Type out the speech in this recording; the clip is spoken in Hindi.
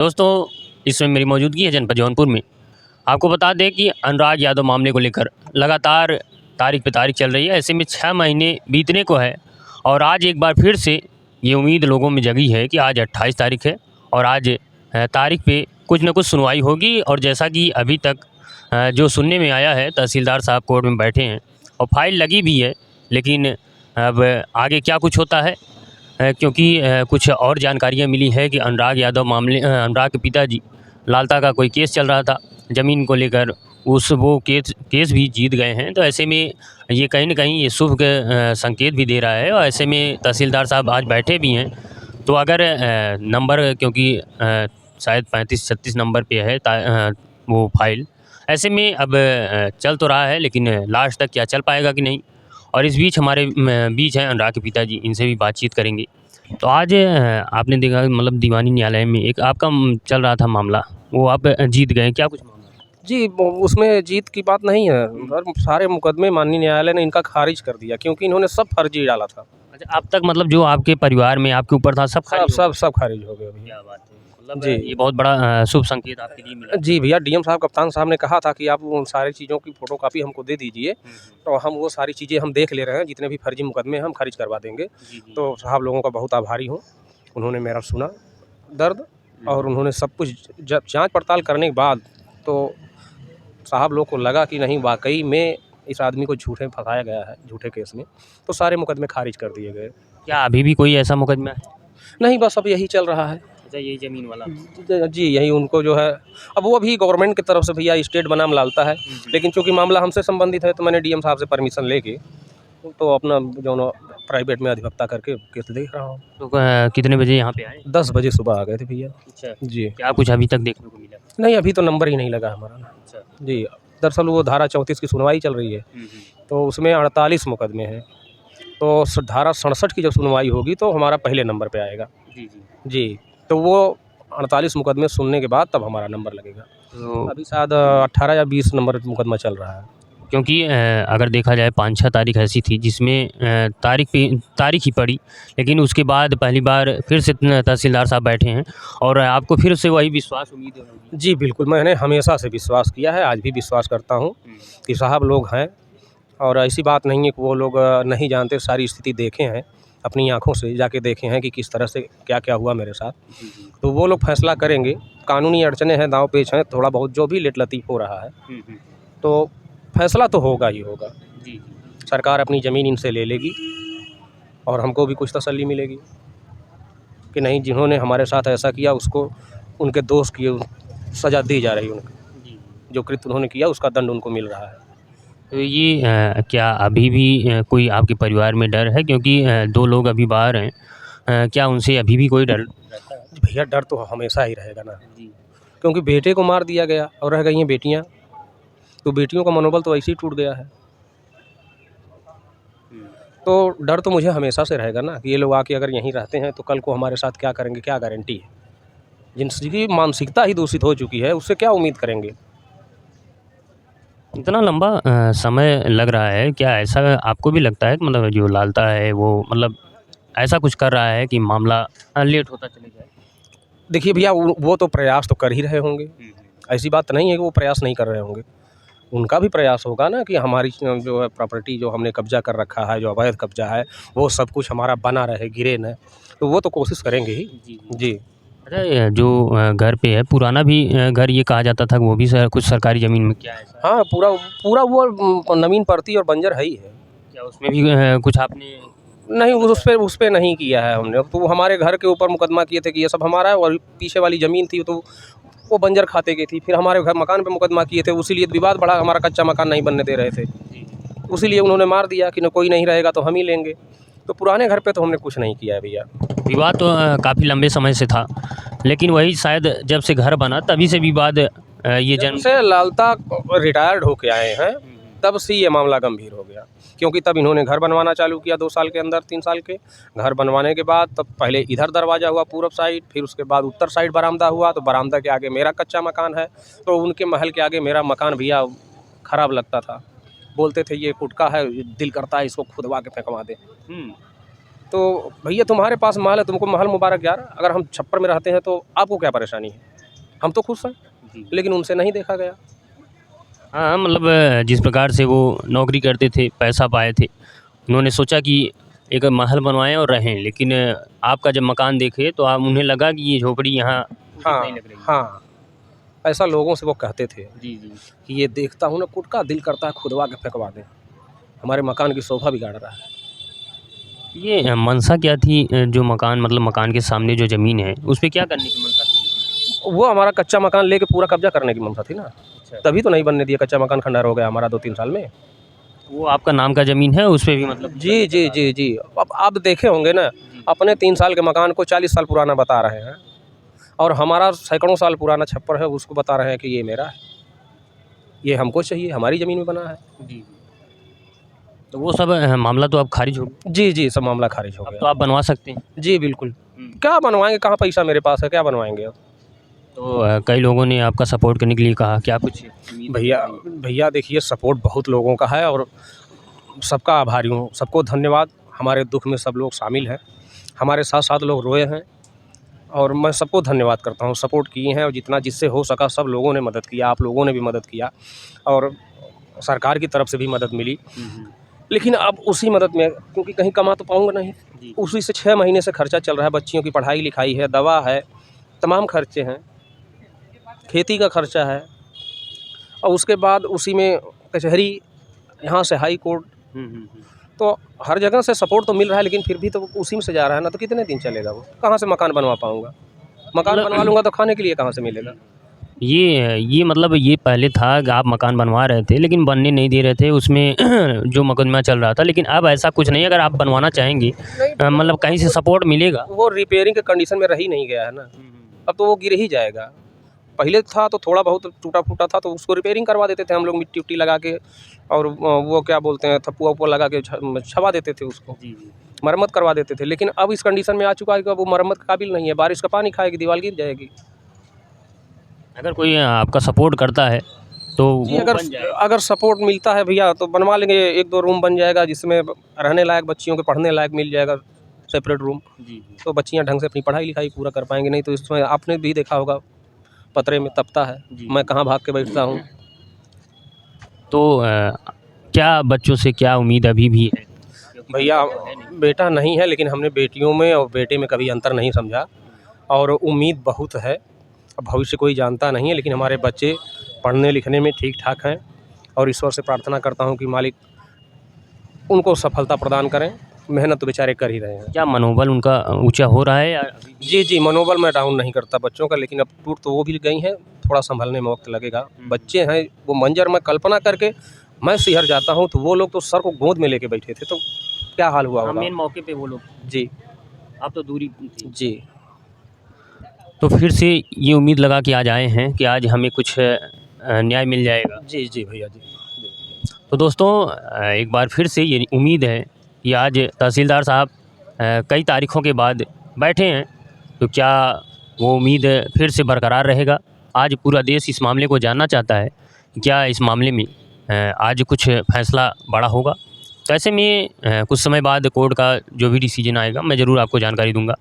दोस्तों, इस समय मेरी मौजूदगी है जनपद जौनपुर में। आपको बता दें कि अनुराग यादव मामले को लेकर लगातार तारीख पे तारीख चल रही है। ऐसे में 6 महीने बीतने को है और आज एक बार फिर से ये उम्मीद लोगों में जगी है कि आज 28 तारीख है और आज तारीख पे कुछ न कुछ सुनवाई होगी। और जैसा कि अभी तक जो सुनने में आया है, तहसीलदार साहब कोर्ट में बैठे हैं और फाइल लगी भी है, लेकिन अब आगे क्या कुछ होता है क्योंकि कुछ और जानकारियाँ मिली है कि अनुराग यादव मामले अनुराग के पिताजी लालता का कोई केस चल रहा था ज़मीन को लेकर, वो केस भी जीत गए हैं। तो ऐसे में ये कहीं न कहीं ये शुभ संकेत भी दे रहा है और ऐसे में तहसीलदार साहब आज बैठे भी हैं। तो अगर नंबर क्योंकि शायद 35-36 नंबर पे है वो फाइल, ऐसे में अब चल तो रहा है, लेकिन लास्ट तक क्या चल पाएगा कि नहीं। और इस बीच हमारे बीच हैं अनुराग के पिताजी, इनसे भी बातचीत करेंगे। तो आज आपने देखा मतलब दीवानी न्यायालय में एक आपका चल रहा था मामला, वो आप जीत गए, क्या कुछ मामला है? जी, उसमें जीत की बात नहीं है। और सारे मुकदमे माननीय न्यायालय ने इनका खारिज कर दिया क्योंकि इन्होंने सब फर्जी डाला था। अच्छा, अब तक मतलब जो आपके परिवार में आपके ऊपर था सब सब खारिज हो सब सब खारिज हो गया गया? भैया। क्या बात है, मतलब जी। ये बहुत बड़ा शुभ संकेत आपके लिए मिला। जी भैया, डीएम साहब, कप्तान साहब ने कहा था कि आप उन सारी चीज़ों की फ़ोटोकॉपी हमको दे दीजिए, तो हम वो सारी चीज़ें हम देख ले रहे हैं, जितने भी फर्जी मुकदमे हैं हम खारिज करवा देंगे। जी, जी। तो साहब लोगों का बहुत आभारी हूँ। उन्होंने मेरा सुना दर्द और उन्होंने सब कुछ जब जाँच पड़ताल करने के बाद तो साहब लोग को लगा कि नहीं, वाक़ई में इस आदमी को झूठे फँसाया गया है, झूठे केस में, तो सारे मुकदमे खारिज कर दिए गए। क्या अभी भी कोई ऐसा मुकदमा है? नहीं, बस अब यही चल रहा है। अच्छा, यही ज़मीन वाला? जी, यही उनको जो है, अब वो भी गवर्नमेंट की तरफ से भैया स्टेट बनाम लालता है, लेकिन चूँकि मामला हमसे संबंधित है तो मैंने डीएम साहब से परमिशन लेके तो अपना जो ना प्राइवेट में अधिवक्ता करके केस देख रहा हूँ। तो कितने बजे यहाँ पे आए? 10 बजे सुबह आ गए थे भैया। अच्छा, जी। क्या कुछ अभी तक देखने को मिला? नहीं, अभी तो नंबर ही नहीं लगा हमारा ना। अच्छा। जी, दरअसल वो धारा 34 की सुनवाई चल रही है, तो उसमें 48 मुकदमे हैं। तो धारा 67 की जब सुनवाई होगी तो हमारा पहले नंबर पे आएगा। जी, जी। जी, तो वो 48 मुकदमे सुनने के बाद तब हमारा नंबर लगेगा। तो अभी शायद 18 या 20 नंबर मुकदमा चल रहा है। क्योंकि अगर देखा जाए 5-6 तारीख ऐसी थी जिसमें तारीख ही पड़ी, लेकिन उसके बाद पहली बार फिर से तहसीलदार साहब बैठे हैं और आपको फिर से वही विश्वास उम्मीद होगी। जी, बिल्कुल, मैंने हमेशा से विश्वास किया है, आज भी विश्वास करता हूँ कि साहब लोग हैं और ऐसी बात नहीं है कि वो लोग नहीं जानते, सारी स्थिति देखे हैं, अपनी आँखों से जाके देखे हैं कि किस तरह से क्या-क्या हुआ मेरे साथ। तो वो लोग फैसला करेंगे। कानूनी अड़चनें हैं, दाँव-पेच हैं, थोड़ा बहुत जो भी लेट-लतीफ़ हो रहा है, तो फैसला तो होगा ही होगा। जी, जी। सरकार अपनी ज़मीन इनसे ले लेगी और हमको भी कुछ तसल्ली मिलेगी कि नहीं, जिन्होंने हमारे साथ ऐसा किया उसको उनके दोष की सज़ा दी जा रही है उनको। जी। जो कृत्य उन्होंने किया उसका दंड उनको मिल रहा है। तो ये क्या अभी भी कोई आपके परिवार में डर है क्योंकि 2 लोग अभी बाहर हैं, क्या उनसे अभी भी कोई डर रहता है? भैया, डर तो हमेशा ही रहेगा ना, जी। क्योंकि बेटे को मार दिया गया और रह गई हैं बेटियाँ, तो बेटियों का मनोबल तो ऐसे ही टूट गया है। तो डर तो मुझे हमेशा से रहेगा ना कि ये लोग आके अगर यहीं रहते हैं तो कल को हमारे साथ क्या करेंगे, क्या गारंटी है। जिनकी मानसिकता ही दूषित हो चुकी है उससे क्या उम्मीद करेंगे। इतना लंबा समय लग रहा है, क्या ऐसा आपको भी लगता है कि मतलब जो लालता है वो मतलब ऐसा कुछ कर रहा है कि मामला लेट होता चले जाए? देखिए भैया, वो तो प्रयास तो कर ही रहे होंगे, ऐसी बात नहीं है कि वो प्रयास नहीं कर रहे होंगे। उनका भी प्रयास होगा ना कि हमारी जो है प्रॉपर्टी जो हमने कब्जा कर रखा है, जो अवैध कब्जा है, वो सब कुछ हमारा बना रहे, गिरे न, तो वो तो कोशिश करेंगे ही। जी, जी। जी। अच्छा, ये जो घर पे है पुराना भी घर ये कहा जाता था कि वो भी कुछ सरकारी ज़मीन में, क्या ऐसा है? हाँ, पूरा पूरा वो नवीन परती और बंजर है ही है। क्या उसमें भी कुछ आपने? नहीं, उस पे नहीं किया है हमने। तो वो हमारे घर के ऊपर मुकदमा किए थे कि ये सब हमारा है और पीछे वाली ज़मीन थी तो वो बंजर खाते की थी। फिर हमारे घर मकान पे मुकदमा किए थे, उसी लिए विवाद बढ़ा, हमारा कच्चा मकान नहीं बनने दे रहे थे। उसी लिए उन्होंने मार दिया कि न कोई नहीं रहेगा तो हम ही लेंगे। तो पुराने घर पे तो हमने कुछ नहीं किया है भैया। विवाद तो काफ़ी लंबे समय से था, लेकिन वही शायद जब से घर बना तभी से विवाद ये जब जन्म। से लालता रिटायर्ड होके आए हैं तब से ये मामला गंभीर हो गया, क्योंकि तब इन्होंने घर बनवाना चालू किया 2 साल के अंदर, 3 साल के। घर बनवाने के बाद तब पहले इधर दरवाज़ा हुआ पूरब साइड, फिर उसके बाद उत्तर साइड बरामदा हुआ, तो बरामदा के आगे मेरा कच्चा मकान है, तो उनके महल के आगे मेरा मकान भैया ख़राब लगता था। बोलते थे ये कुटका है, दिल करता है इसको खुदवा के फेंकवा दें। तो भैया, तुम्हारे पास महल है, तुमको महल मुबारक यार, अगर हम छप्पर में रहते हैं तो आपको क्या परेशानी है। हम तो खुश हैं, लेकिन उनसे नहीं देखा गया। हाँ, मतलब जिस प्रकार से वो नौकरी करते थे, पैसा पाए थे, उन्होंने सोचा कि एक महल बनवाएँ और रहें, लेकिन आपका जब मकान देखे तो आप उन्हें लगा कि ये झोपड़ी यहाँ उचित हाँ नहीं लग रही है। हाँ, ऐसा लोगों से वो कहते थे जी, जी। कि ये देखता हूँ ना कुटका दिल करता है खुदवा के फेंकवा दें, हमारे मकान की शोभा बिगाड़ रहा है। ये मंशा क्या थी, जो मकान मतलब मकान के सामने जो ज़मीन है, उस पे क्या करने की मंशा थी? वो हमारा कच्चा मकान लेके पूरा कब्जा करने की मंशा थी ना, अच्छा। तभी तो नहीं बनने दिया। कच्चा मकान खंडहर हो गया हमारा 2-3 साल में। वो आपका नाम का ज़मीन है, उस पे भी मतलब जी, जी, जी, जी। अब आप देखे होंगे ना, अपने 3 साल के मकान को 40 साल पुराना बता रहे हैं, और हमारा सैकड़ों साल पुराना छप्पर है, उसको बता रहे हैं कि ये मेरा है, ये हमको चाहिए, हमारी ज़मीन में बना है। जी। तो वो सब मामला तो अब खारिज हो गया। जी, जी, सब मामला खारिज हो अब तो गया। आप बनवा सकते हैं। जी, बिल्कुल। क्या बनवाएँगे, कहाँ पैसा मेरे पास है, क्या बनवाएँगे अब? तो कई लोगों ने आपका सपोर्ट करने के लिए कहा, क्या कुछ उम्मीद भैया है? भैया देखिए, सपोर्ट बहुत लोगों का है और सबका आभारी हूँ, सबको धन्यवाद। हमारे दुःख में सब लोग शामिल हैं, हमारे साथ-साथ लोग रोए हैं, और मैं सबको धन्यवाद करता हूँ। सपोर्ट किए हैं और जितना जिससे हो सका सब लोगों ने मदद किया, आप लोगों ने भी मदद किया और सरकार की तरफ से भी मदद मिली। लेकिन अब उसी मदद में, क्योंकि कहीं कमा तो पाऊँगा नहीं, जी। उसी से 6 महीने से खर्चा चल रहा है। बच्चियों की पढ़ाई-लिखाई है, दवा है, तमाम खर्चे हैं, खेती का खर्चा है, और उसके बाद उसी में कचहरी, यहाँ से हाई कोर्ट, तो हर जगह से सपोर्ट तो मिल रहा है, लेकिन फिर भी तो उसी में से जा रहा है ना, तो कितने दिन चलेगा वो? कहाँ से मकान बनवा पाऊँगा? मकान मतलब बनवा लूँगा तो खाने के लिए कहाँ से मिलेगा? ये मतलब ये पहले था कि आप मकान बनवा रहे थे, लेकिन बनने नहीं दे रहे थे, उसमें जो मुकदमा चल रहा था, लेकिन अब ऐसा कुछ नहीं है। अगर आप बनवाना चाहेंगे, मतलब कहीं से सपोर्ट मिलेगा। वो रिपेयरिंग के कंडीशन में रह ही नहीं गया है ना, अब तो वो गिर ही जाएगा। पहले था तो थोड़ा बहुत टूटा-फूटा था, तो उसको रिपेयरिंग करवा देते थे हम लोग, मिट्टी-उट्टी लगा के, और वो क्या बोलते हैं, थप्पा-वप्पा लगा के छवा देते थे उसको, जी, जी। मरम्मत करवा देते थे। लेकिन अब इस कंडीशन में आ चुका है कि अब वो मरम्मत के काबिल नहीं है, बारिश का पानी खाएगी, दीवार गिर जाएगी। अगर कोई आपका सपोर्ट करता है, तो जी, वो अगर बन जाएगा। अगर सपोर्ट मिलता है भैया तो बनवा लेंगे, 1-2 रूम बन जाएगा, जिसमें रहने लायक, बच्चियों के पढ़ने लायक मिल जाएगा सेपरेट रूम, जी, जी। तो बच्चियाँ ढंग से अपनी पढ़ाई-लिखाई पूरा कर पाएँगी। नहीं तो इसमें आपने भी देखा होगा, पतरे में तपता है, जी। मैं कहाँ भाग के बैठता हूँ। तो क्या बच्चों से क्या उम्मीद अभी भी है? भैया बेटा नहीं है, लेकिन हमने बेटियों में और बेटे में कभी अंतर नहीं समझा, और उम्मीद बहुत है। अब भविष्य कोई जानता नहीं है, लेकिन हमारे बच्चे पढ़ने लिखने में ठीक-ठाक हैं, और ईश्वर से प्रार्थना करता हूँ कि मालिक उनको सफलता प्रदान करें। मेहनत तो बेचारे कर ही रहे हैं। क्या मनोबल उनका ऊँचा हो रहा है या अभी भी? जी, जी, मनोबल मैं डाउन नहीं करता बच्चों का, लेकिन अब टूट तो वो भी गई हैं, थोड़ा सँभलने में वक़्त लगेगा। बच्चे हैं, वो मंज़र मैं कल्पना करके मैं सिहर जाता हूँ, तो वो लोग तो सर को गोद में लेके बैठे थे, तो क्या हाल हुआ हाँ, होगा? मेन मौके पे वो लोग, जी, आप तो दूरी थी। जी। तो फिर से ये उम्मीद लगा के आज आए हैं कि आज हमें कुछ न्याय मिल जाएगा। जी, जी भैया जी। तो दोस्तों, एक बार फिर से ये उम्मीद है कि आज तहसीलदार साहब कई तारीखों के बाद बैठे हैं, तो क्या वो उम्मीद फिर से बरकरार रहेगा? आज पूरा देश इस मामले को जानना चाहता है, क्या इस मामले में आज कुछ फैसला बड़ा होगा? तो ऐसे में कुछ समय बाद कोर्ट का जो भी डिसीजन आएगा, मैं ज़रूर आपको जानकारी दूँगा।